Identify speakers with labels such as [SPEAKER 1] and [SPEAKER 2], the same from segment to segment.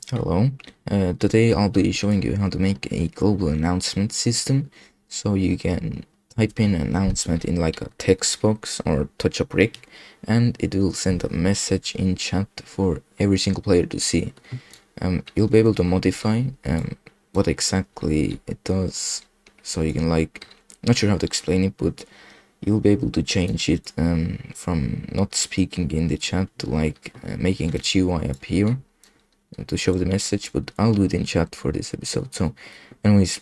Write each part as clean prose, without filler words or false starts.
[SPEAKER 1] Hello. Today I'll be showing you how to make a global announcement system. So you can type in an announcement in like a text box or touch a brick, and it will send a message in chat for every single player to see. You'll be able to modify what exactly it does. So you can not sure how to explain it, but you'll be able to change it from not speaking in the chat to making a GUI appear to show the message, but I'll do it in chat for this episode. So anyways,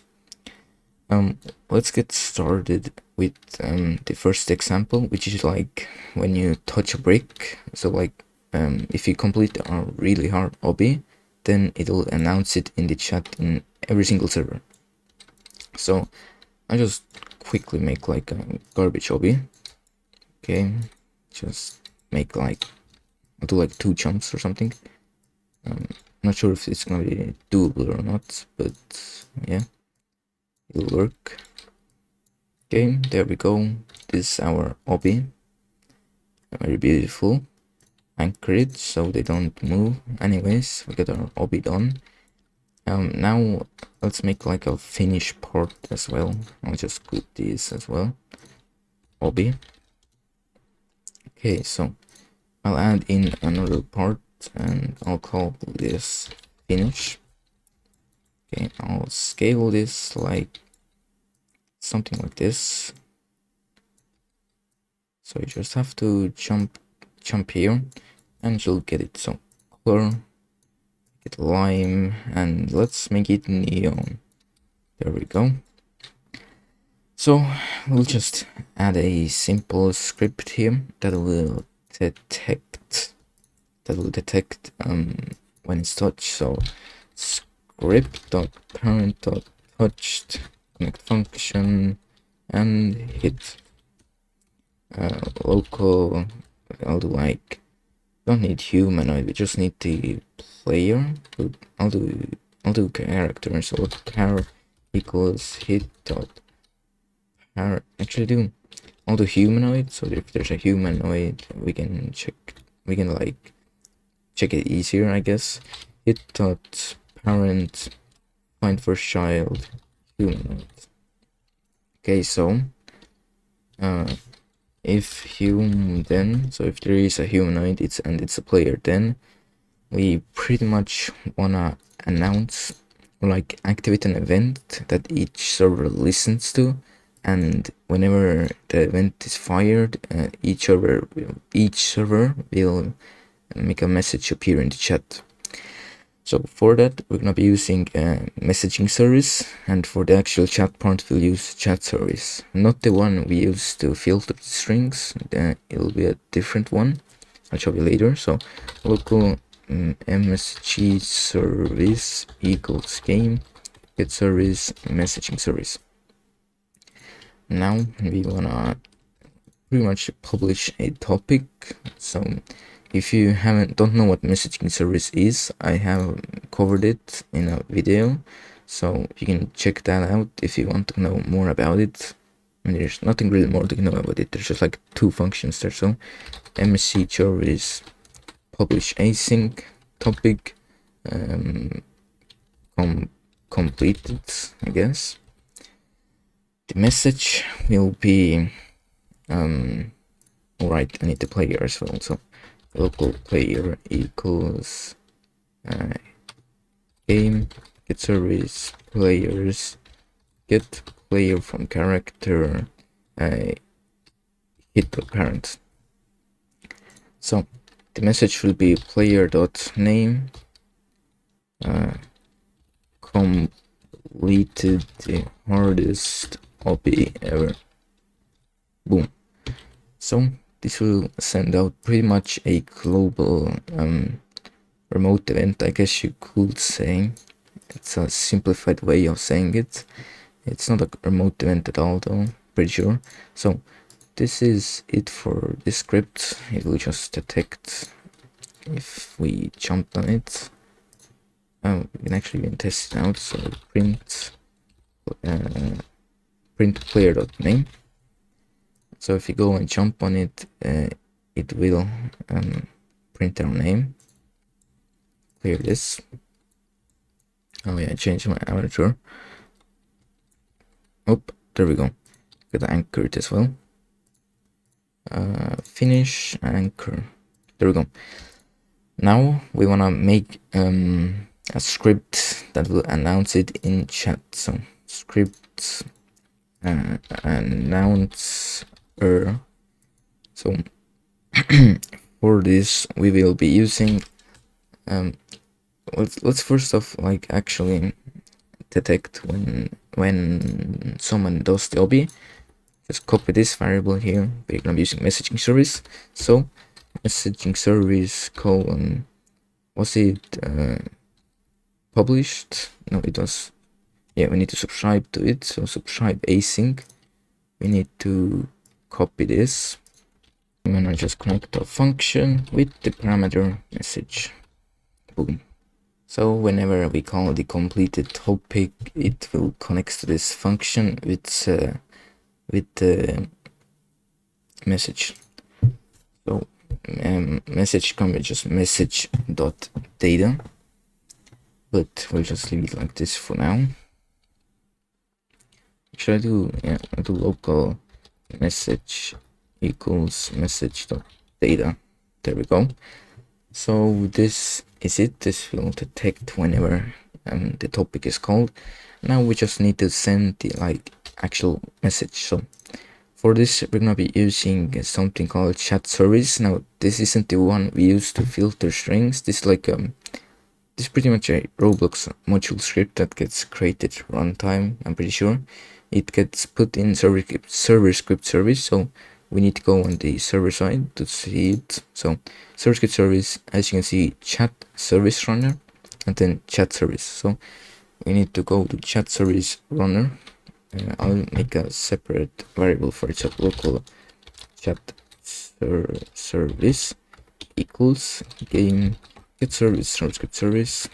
[SPEAKER 1] let's get started with the first example, which is like when you touch a brick. So if you complete a really hard obby, then it'll announce it in the chat in every single server. So I just quickly make like a garbage obby. Okay, just make I'll do like 2 jumps or something. Not sure if it's gonna be doable or not, but yeah, it'll work. Okay, there we go. This is our obby. Very beautiful. Anchor it so they don't move. Anyways, we got our obby done. Now let's make like a finish part as well. I'll just put this as well. Obby. Okay, so I'll add in another part and I'll call this finish. Okay, I'll scale this like something like this. So you just have to jump here and you'll get it. So color, get lime, and let's make it neon. There we go. So we'll just add a simple script here that will detect when it's touched. So script.parent.touched connect function and hit local. I'll do don't need humanoid, we just need the player. I'll do character. So char equals hit dot char. Actually, I'll do humanoid. So if there's a humanoid, we can check it easier, I guess. Hit dot parent find first child humanoid. Okay, so if if there is a humanoid it's a player, then we pretty much wanna announce or activate an event that each server listens to, and whenever the event is fired, each server will make a message appear in the chat. So for that, we're gonna be using a messaging service, and for the actual chat part, we'll use chat service, not the one we use to filter the strings. It'll be a different one. I'll show you later. So local msg service equals game get service messaging service. Now we wanna pretty much publish a topic. So if you don't know what messaging service is, I have covered it in a video, so you can check that out if you want to know more about it. I mean, there's nothing really more to know about it. There's just like 2 functions there. So msg service publish async topic completed, I guess. The message will be alright, I need the player as well. So local player equals game get service players get player from character hit the parent. So the message will be player.name completed the hardest obby ever. Boom. So this will send out pretty much a global remote event, I guess you could say. It's a simplified way of saying it. It's not a remote event at all though, pretty sure. So this is it for this script. It will just detect if we jumped on it. We can actually even test it out. So print player.name. So if you go and jump on it, it will print our name. Clear this. Oh yeah, I changed my avatar. Oh, there we go. Gotta anchor it as well. Finish anchor. There we go. Now we wanna make a script that will announce it in chat. So script announcer. So for this we will be using let's first off like actually detect when someone does the obby. Just copy this variable here. We're gonna be using messaging service. So messaging service colon, was it published? No, it was. Yeah, we need to subscribe to it. So subscribe async. We need to copy this. I'm gonna just connect a function with the parameter message. Boom. So whenever we call the completed topic, it will connect to this function with the message. So message can be just message dot data, but we'll just leave it like this for now. Should I do local message equals message dot data? There we go. So this is it. This will detect whenever the topic is called. Now we just need to send the like actual message. So for this we're gonna be using something called chat service. Now this isn't the one we use to filter strings. This is like this is pretty much a Roblox module script that gets created runtime. I'm pretty sure it gets put in server script service. So we need to go on the server side to see it. So server script service, as you can see, chat service runner and then chat service. So we need to go to chat service runner. I'll make a separate variable for it. So local chat service equals game get service script service.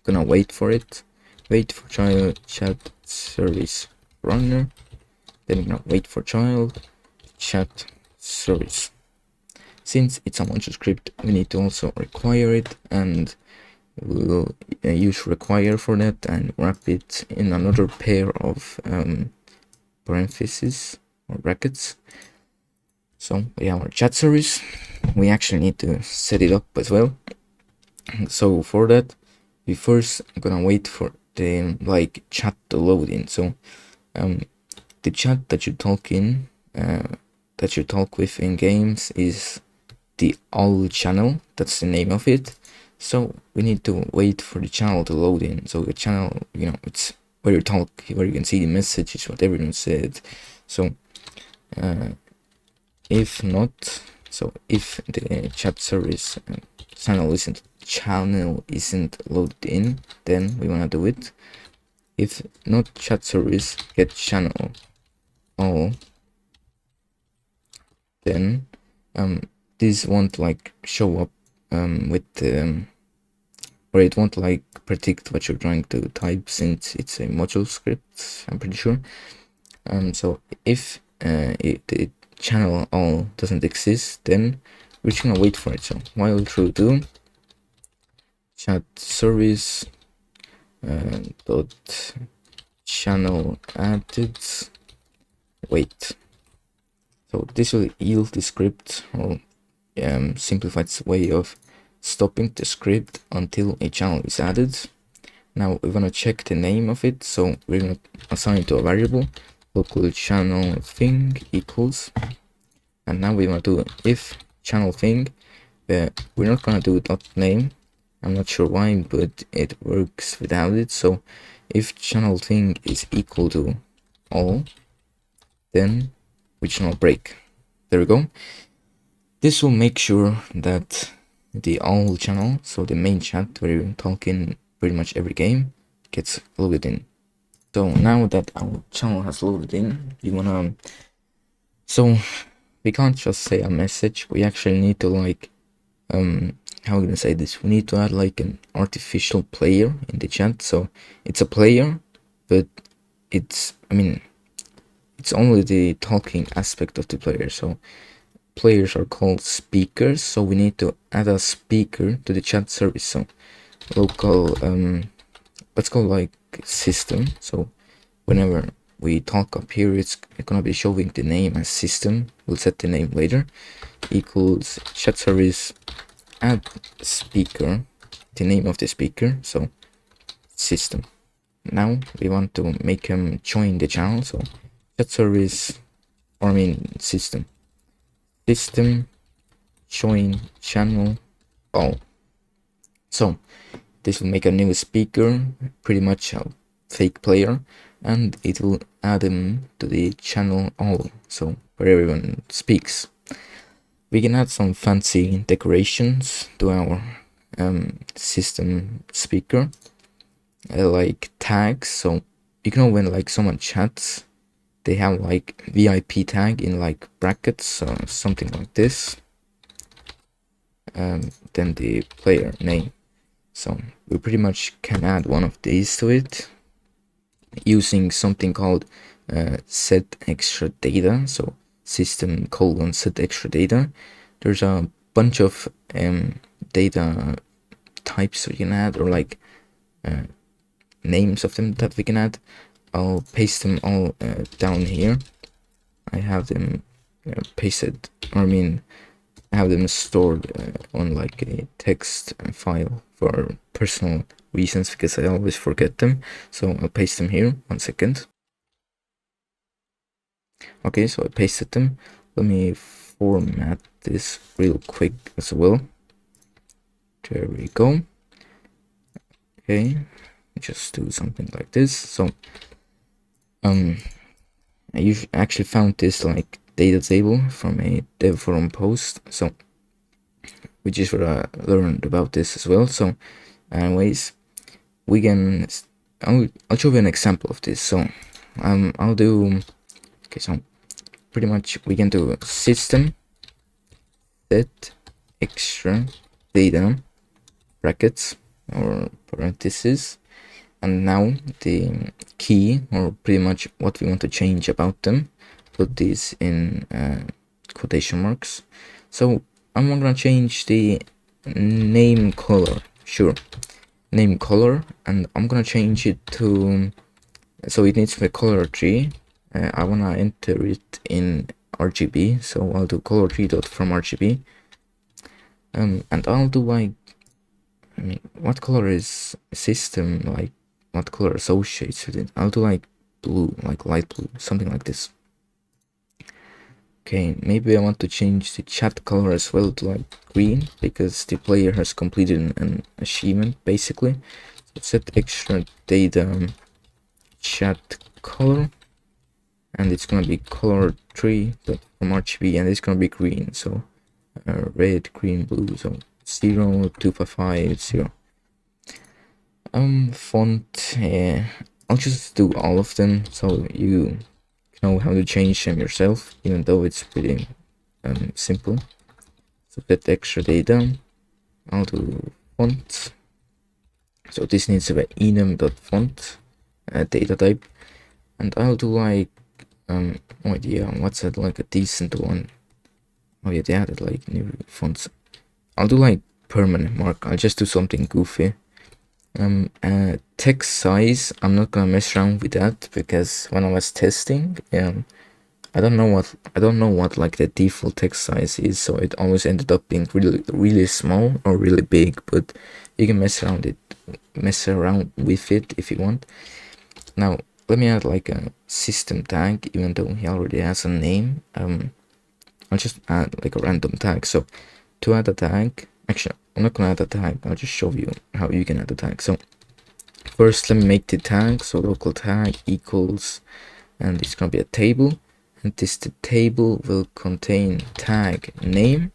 [SPEAKER 1] Gonna wait for it. Wait for child chat service runner. Then we're gonna wait for child chat service. Since it's a module script, we need to also require it, and we'll use require for that and wrap it in another pair of parentheses or brackets. So we have our chat service. We actually need to set it up as well. So for that, we first gonna wait for the like chat to load in. So the chat that you talk in, that you talk with in games is the all channel. That's the name of it. So we need to wait for the channel to load in. So the channel, it's where you talk, where you can see the messages, what everyone said. So if not, so if the chat service channel isn't loaded in, then we wanna do it. If not chat service get channel all, then this won't like show up with the or it won't like predict what you're trying to type, since it's a module script, I'm pretty sure. So if the channel all doesn't exist, then we're just gonna wait for it. So while true to chat service dot channel added wait. So this will yield the script, or simplified way of stopping the script until a channel is added. Now we're gonna check the name of it, so we're gonna assign it to a variable local channel thing equals, and now we want to do if channel thing. We're not gonna do dot name. I'm not sure why, but it works without it. So if channel thing is equal to all, then we channel break. There we go. This will make sure that the all channel, so the main chat where you're talking pretty much every game, gets loaded in. So now that our channel has loaded in, so we can't just say a message. We actually need to like how can I say this? We need to add like an artificial player in the chat. So it's a player, but it's only the talking aspect of the player. So players are called speakers, so we need to add a speaker to the chat service. So local let's go like system. So whenever we talk up here, it's gonna be showing the name as system. We'll set the name later. Equals chat service add speaker, the name of the speaker, so system. Now we want to make him join the channel, so chat service, or I mean system join channel all. So this will make a new speaker, pretty much a fake player, and it will add him to the channel all, so where everyone speaks. We can add some fancy decorations to our system speaker, like tags. So you know when like someone chats, they have like VIP tag in like brackets or something like this. Then the player name. So we pretty much can add one of these to it using something called set extra data. So system : set extra data. There's a bunch of data types we can add, or like names of them that we can add. I'll paste them all down here. I have them pasted, or I mean have them stored on like a text file for personal reasons, because I always forget them. So I'll paste them here. 1 second. Okay, so I pasted them. Let me format this real quick as well. There we go. Okay, just do something like this. So I actually found this like data table from a dev forum post, so we just learned about this as well. So anyways, we can I'll show you an example of this. So I'll do, okay, so pretty much we can do system set extra data brackets or parentheses, and now the key, or pretty much what we want to change about them, put this in quotation marks. So I'm gonna change the name color, sure, name color, and I'm gonna change it to, so it needs a color tree. I wanna enter it in RGB, so I'll do color tree dot from RGB, and I'll do like, I mean, what color is system, like what color associates with it? I'll do like blue, like light blue, something like this. Okay, maybe I want to change the chat color as well to like green, because the player has completed an achievement basically. So set extra data chat color, and it's gonna be color tree from RGB, and it's gonna be green, so red, green, blue, so 0, 2, 5, 5, 0. Font, I'll just do all of them so you know how to change them yourself, even though it's pretty simple. So that extra data, I'll do font. So this needs to be enum.font data type, and I'll do like no idea what's that, like a decent one. Oh yeah, they added like new fonts. I'll do like permanent mark. I'll just do something goofy. Text size, I'm not gonna mess around with that, because when I was testing, I don't know what like the default text size is, so it always ended up being really small or really big, but you can mess around with it if you want. Now let me add like a system tag, even though he already has a name. I'll just add like a random tag. So to add a tag, actually I'm not gonna add a tag, I'll just show you how you can add a tag. So first let me make the tag. So local tag equals, and it's gonna be a table, and the table will contain tag name,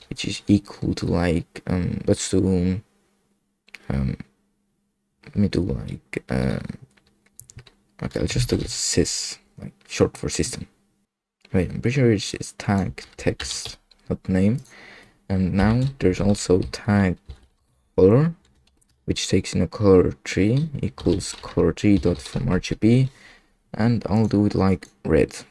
[SPEAKER 1] which is equal to like let's do let me do like okay, I'll just do sys, like short for system. Wait, I'm pretty sure it's tag text, not name. And now there's also tag color, which takes in a color tree, equals color tree dot from RGB, and I'll do it like red.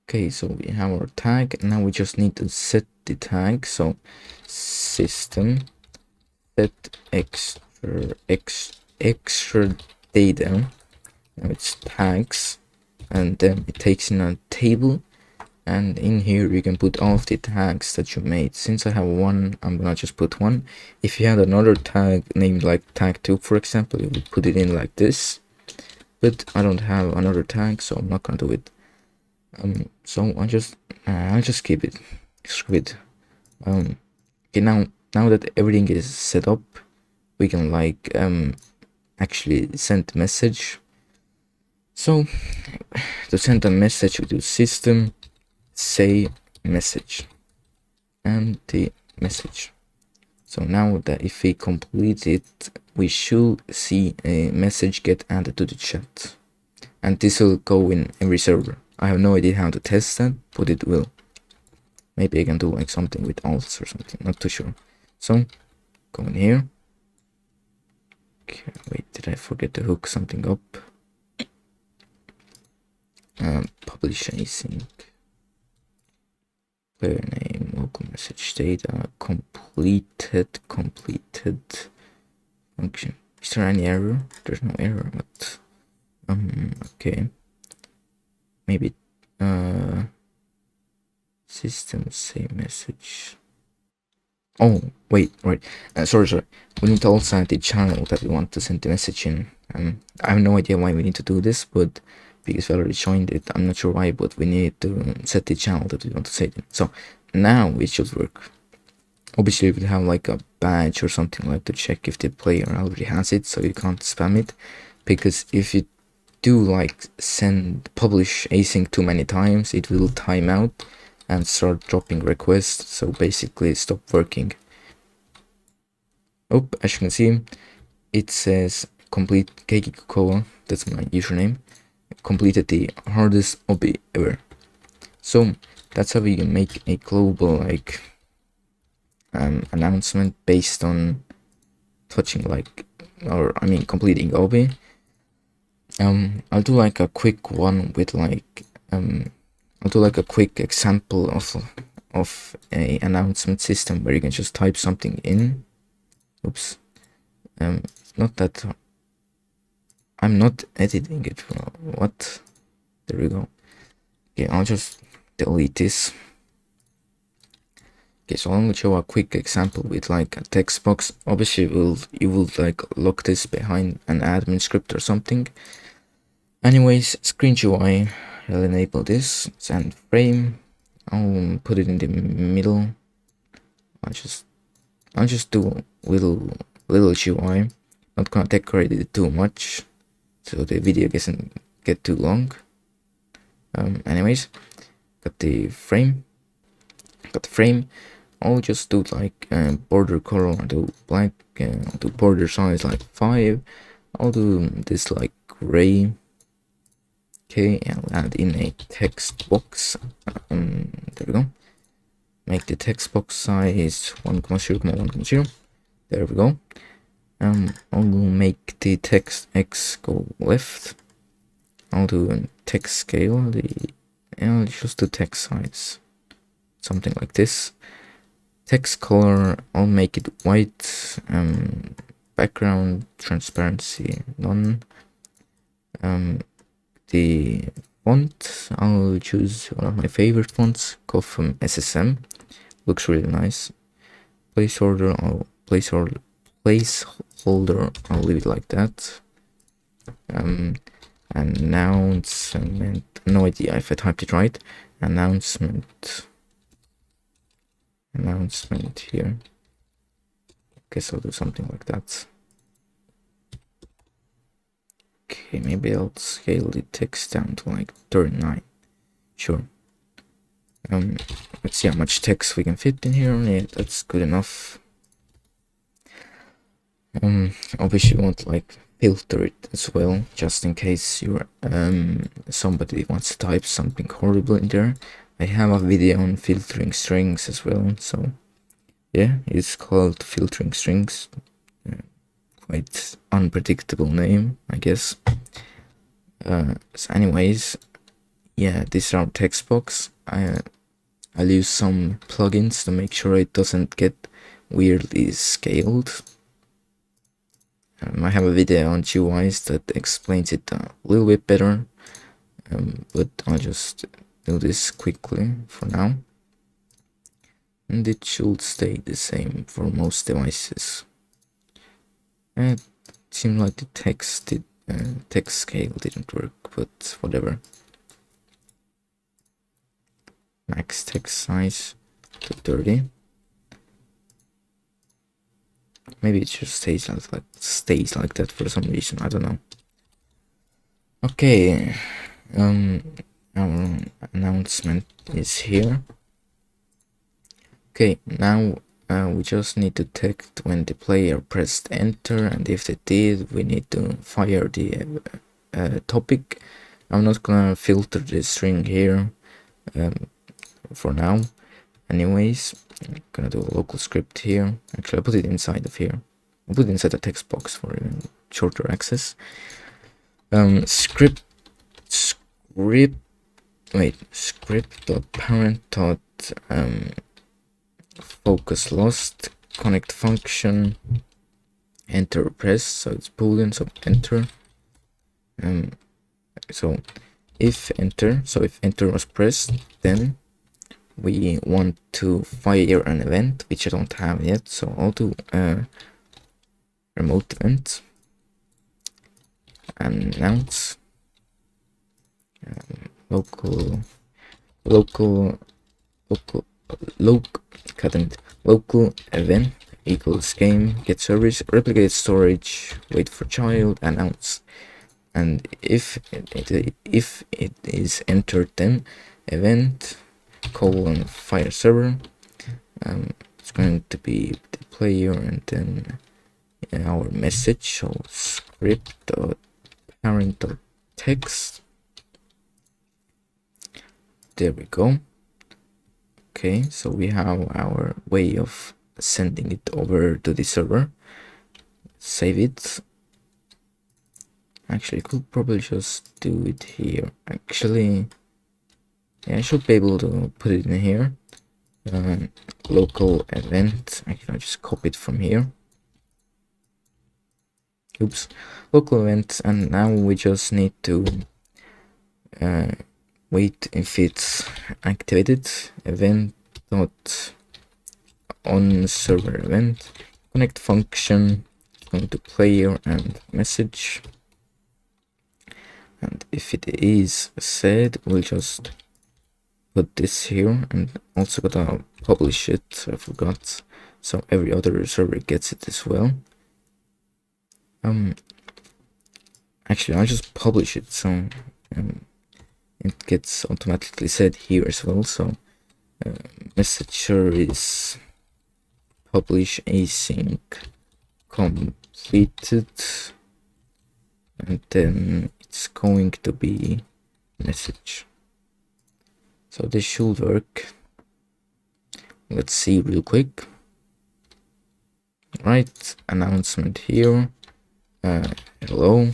[SPEAKER 1] Okay, so we have our tag, and now we just need to set the tag. So system set extra extra data. Now it's tags, and then it takes in a table, and in here you can put all of the tags that you made. Since I have one, I'm gonna just put one. If you had another tag named like tag2, for example, you would put it in like this, but I don't have another tag, so I'm not gonna do it. So I'll just keep it. Screw it. Okay, now that everything is set up, we can like actually send the message. So to send a message, we do system say message and the message. So now that if we complete it, we should see a message get added to the chat, and this will go in every server. I have no idea how to test that, but it will. Maybe I can do like something with alts or something, not too sure. So go in here. Okay, wait, did I forget to hook something up? Publish async, player name, local message data, completed function. Is there any error? There's no error, but okay, maybe system say message. Oh wait, right. Sorry. We need to also add the channel that we want to send the message in. I have no idea why we need to do this, but because we already joined it, I'm not sure why, but we need to set the channel that we want to say it in. So now it should work. Obviously, we have like a badge or something like to check if the player already has it, so you can't spam it. Because if you do like publish async too many times, it will time out and start dropping requests, so basically stop working. Oh, as you can see, it says complete Keiki Kokoa, that's my username, completed the hardest obby ever. So that's how we can make a global like announcement based on touching like, or I mean completing obby. I'll do like a quick one with like I'll do like a quick example of a announcement system where you can just type something in. Oops. It's not that I'm not editing it. What? There we go. Okay, I'll just delete this. Okay, so I'm gonna show a quick example with like a text box. Obviously, you will like lock this behind an admin script or something. Anyways, screen UI. I'll enable this, send frame. I'll put it in the middle. I'll just do little UI. Not gonna decorate it too much, so the video doesn't get too long. Anyways, got the frame. I'll just do like border color. I'll do black. I'll do border size like 5. I'll do this like gray. Okay, I'll add in a text box. There we go. Make the text box size 1,0,1,0. There we go. I'll make the text X go left. I'll do text scale. I'll just do text size, something like this. Text color, I'll make it white. Background transparency none. The font, I'll choose one of my favorite fonts, Gotham SSM. Looks really nice. Placeholder, I'll leave it like that. Announcement, no idea if I typed it right. Announcement here. Guess I'll do something like that. Okay, maybe I'll scale the text down to like 39. Sure. Let's see how much text we can fit in here. Yeah, that's good enough. Obviously you want like filter it as well, just in case you're somebody wants to type something horrible in there. I have a video on filtering strings as well, so yeah, it's called filtering strings. Quite unpredictable name, I guess. So anyways, yeah, this is our text box. I'll use some plugins to make sure it doesn't get weirdly scaled. I have a video on GUIs that explains it a little bit better, but I'll just do this quickly for now, and it should stay the same for most devices. It seemed like the text scale didn't work, but whatever. Max text size to 30. Maybe it just stays like that for some reason. I don't know. Okay, our announcement is here. Okay, now we just need to detect when the player pressed enter, and if they did, we need to fire the topic. I'm not gonna filter the string here for now. Anyways, I'm gonna do a local script here. Actually, I'll put it inside of here. I'll put it inside the text box for even shorter access. Script dot parent dot focus lost, connect function, enter press, so it's boolean, so enter. So if enter was pressed, then we want to fire an event, which I don't have yet, so I'll do remote event, announce, local event equals game get service replicate storage wait for child announce, and if it is entered, then event colon fire server, it's going to be the player, and then our message, so script dot parent dot text. There we go. Okay, so we have our way of sending it over to the server. Save it. Actually, I could probably just do it here. Actually, yeah, I should be able to put it in here. Local event. Actually, I'll just copy it from here. Oops. Local event, and now we just need to wait if it's activated. Event dot on server event connect function going to player and message, and if it is said, we'll just put this here, and also gotta publish it. I forgot, so every other server gets it as well. Actually, I'll just publish it, so it gets automatically set here as well. So messenger is publish async completed, and then it's going to be message. So this should work. Let's see real quick. Right, announcement here. Hello.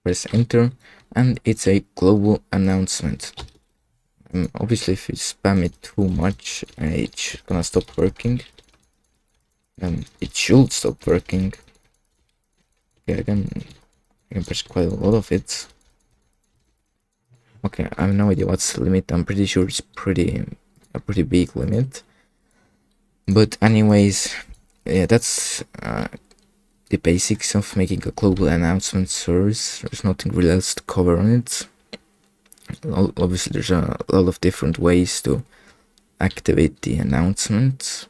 [SPEAKER 1] Press enter, and it's a global announcement. Obviously, if you spam it too much, it's gonna stop working. It should stop working. Yeah, I can press quite a lot of it. Okay, I have no idea what's the limit. I'm pretty sure it's a pretty big limit. But anyways, yeah, that's the basics of making a global announcement service. There's nothing really else to cover on it. Obviously, there's a lot of different ways to activate the announcement.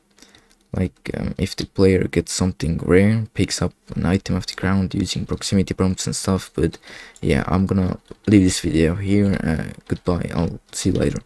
[SPEAKER 1] Like if the player gets something rare, picks up an item off the ground using proximity prompts and stuff. But yeah, I'm gonna leave this video here. Goodbye, I'll see you later.